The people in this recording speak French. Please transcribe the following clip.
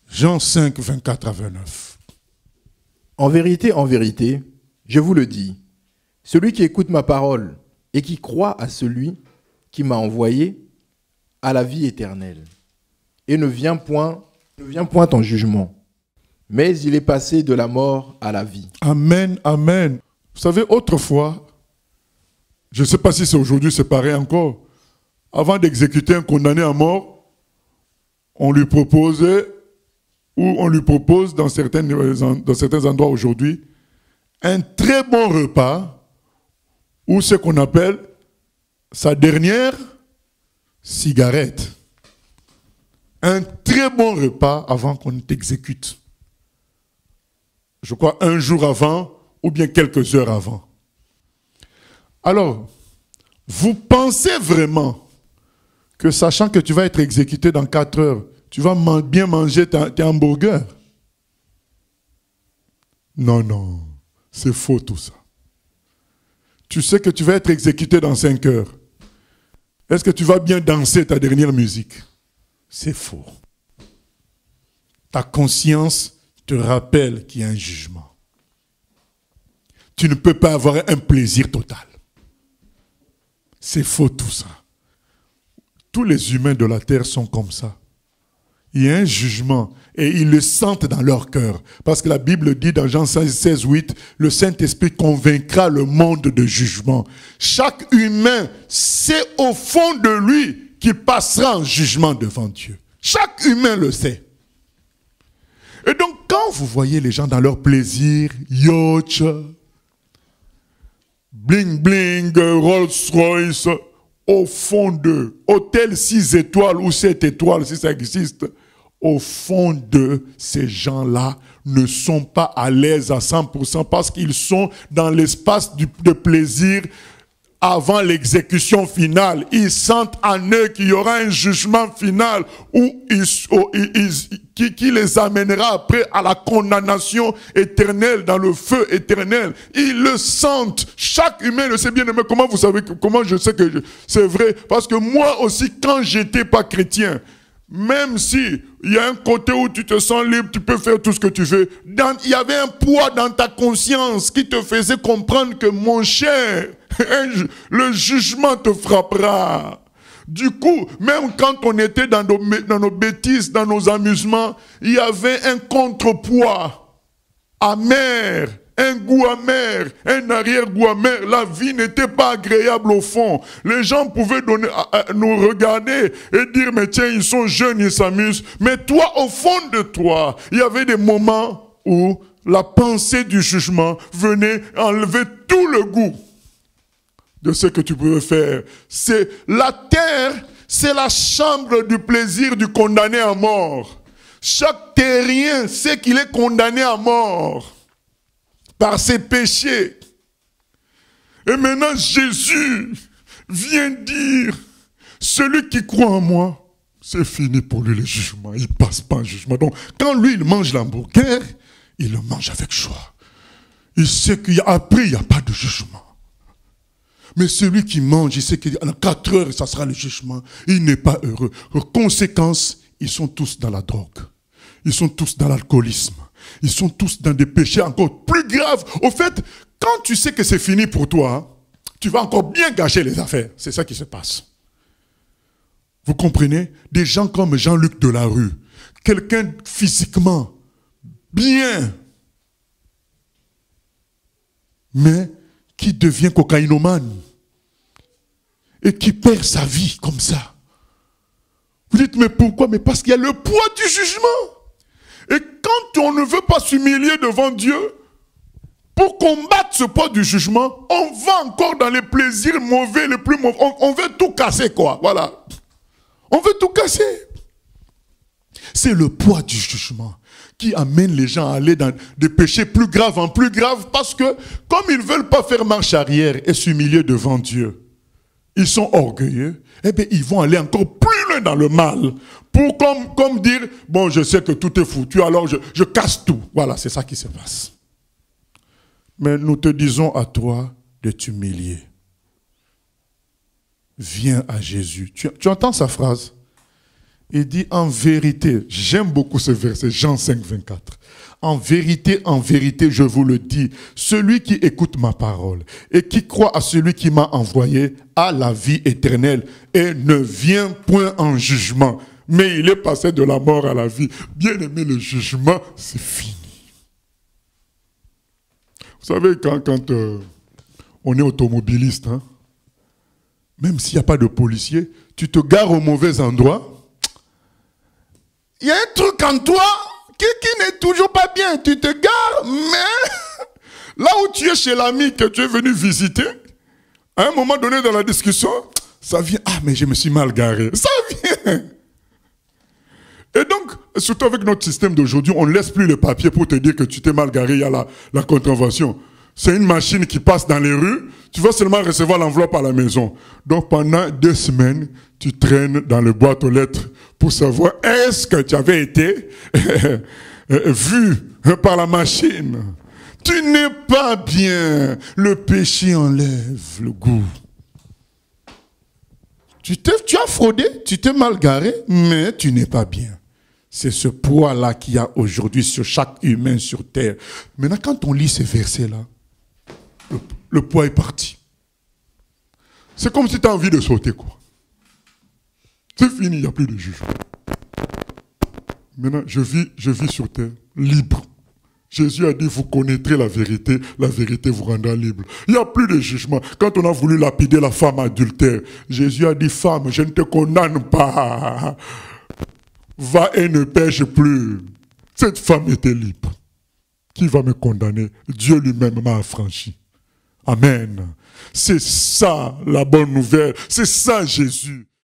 Jean 5, 24 à 29. En vérité, je vous le dis, celui qui écoute ma parole et qui croit à celui qui m'a envoyé a la vie éternelle et ne vient point en jugement, mais il est passé de la mort à la vie. Amen, amen. Vous savez, autrefois, je ne sais pas si c'est aujourd'hui, c'est pareil encore, avant d'exécuter un condamné à mort, on lui proposait, ou on lui propose dans certains endroits aujourd'hui, un très bon repas, ou ce qu'on appelle sa dernière cigarette. Un très bon repas avant qu'on t'exécute. Je crois un jour avant, ou bien quelques heures avant. Alors, vous pensez vraiment que sachant que tu vas être exécuté dans 4 heures, tu vas bien manger tes hamburgers? Non, non, c'est faux tout ça. Tu sais que tu vas être exécuté dans 5 heures. Est-ce que tu vas bien danser ta dernière musique? C'est faux. Ta conscience te rappelle qu'il y a un jugement. Tu ne peux pas avoir un plaisir total. C'est faux tout ça. Tous les humains de la terre sont comme ça. Il y a un jugement et ils le sentent dans leur cœur. Parce que la Bible dit dans Jean 16, 8, le Saint-Esprit convaincra le monde de jugement. Chaque humain sait au fond de lui qu'il passera en jugement devant Dieu. Chaque humain le sait. Et donc quand vous voyez les gens dans leur plaisir, yacht, bling bling, Rolls Royce, au fond d'eux, hôtel 6 étoiles ou 7 étoiles si ça existe, au fond d'eux, ces gens-là ne sont pas à l'aise à 100% parce qu'ils sont dans l'espace de plaisir avant l'exécution finale. Ils sentent en eux qu'il y aura un jugement final qui les amènera après à la condamnation éternelle, dans le feu éternel. Ils le sentent. Chaque humain le sait bien. Mais comment vous savez, comment je sais que c'est vrai? Parce que moi aussi, quand j'étais pas chrétien, même si il y a un côté où tu te sens libre, tu peux faire tout ce que tu veux, il y avait un poids dans ta conscience qui te faisait comprendre que mon cher, le jugement te frappera. Du coup, même quand on était dans nos bêtises, dans nos amusements, il y avait un contrepoids amer, un goût amer, un arrière-goût amer. La vie n'était pas agréable au fond. Les gens pouvaient nous regarder et dire, mais tiens, ils sont jeunes, ils s'amusent. Mais toi, au fond de toi, il y avait des moments où la pensée du jugement venait enlever tout le goût de ce que tu pouvais faire. C'est la terre, c'est la chambre du plaisir du condamné à mort. Chaque terrien sait qu'il est condamné à mort par ses péchés. Et maintenant Jésus vient dire, celui qui croit en moi, c'est fini pour lui le jugement. Il ne passe pas en jugement. Donc quand lui il mange l'hamburger, il le mange avec joie. Il sait qu'après il n'y a pas de jugement. Mais celui qui mange, il sait qu'en 4 heures, ça sera le jugement. Il n'est pas heureux. Conséquence, ils sont tous dans la drogue. Ils sont tous dans l'alcoolisme. Ils sont tous dans des péchés encore plus graves. Au fait, quand tu sais que c'est fini pour toi, tu vas encore bien gâcher les affaires. C'est ça qui se passe. Vous comprenez? Des gens comme Jean-Luc Delarue, quelqu'un physiquement bien, mais qui devient cocaïnomane et qui perd sa vie comme ça. Vous dites, mais pourquoi? Mais parce qu'il y a le poids du jugement. Et quand on ne veut pas s'humilier devant Dieu, pour combattre ce poids du jugement, on va encore dans les plaisirs mauvais, les plus mauvais. On veut tout casser, quoi. Voilà. On veut tout casser. C'est le poids du jugement qui amène les gens à aller dans des péchés plus graves en plus graves, parce que comme ils ne veulent pas faire marche arrière et s'humilier devant Dieu, ils sont orgueilleux, eh bien ils vont aller encore plus loin dans le mal, pour comme dire, bon je sais que tout est foutu, alors je casse tout. Voilà, c'est ça qui se passe. Mais nous te disons à toi de t'humilier. Viens à Jésus. Tu entends sa phrase? Il dit en vérité, j'aime beaucoup ce verset, Jean 5, 24. En vérité, je vous le dis, celui qui écoute ma parole et qui croit à celui qui m'a envoyé a la vie éternelle et ne vient point en jugement. Mais il est passé de la mort à la vie. Bien aimé, le jugement, c'est fini. Vous savez, quand on est automobiliste, hein, même s'il n'y a pas de policier, tu te gares au mauvais endroit, il y a un truc en toi qui n'est toujours pas bien. Tu te gares, mais là où tu es chez l'ami que tu es venu visiter, à un moment donné dans la discussion, ça vient, ah mais je me suis mal garé. Ça vient. Et donc, surtout avec notre système d'aujourd'hui, on ne laisse plus le papier pour te dire que tu t'es mal garé, il y a la contravention. C'est une machine qui passe dans les rues, tu vas seulement recevoir l'enveloppe à la maison. Donc pendant 2 semaines, tu traînes dans le boîte aux lettres pour savoir est-ce que tu avais été vu par la machine. Tu n'es pas bien. Le péché enlève le goût. Tu as fraudé, tu t'es mal garé, mais tu n'es pas bien. C'est ce poids-là qu'il y a aujourd'hui sur chaque humain sur terre. Maintenant, quand on lit ces versets-là, le poids est parti. C'est comme si tu as envie de sauter, quoi. C'est fini, il n'y a plus de jugement. Maintenant, je vis sur terre, libre. Jésus a dit, vous connaîtrez la vérité vous rendra libre. Il n'y a plus de jugement. Quand on a voulu lapider la femme adultère, Jésus a dit, femme, je ne te condamne pas. Va et ne pêche plus. Cette femme était libre. Qui va me condamner? Dieu lui-même m'a affranchi. Amen. C'est ça la bonne nouvelle. C'est ça Jésus.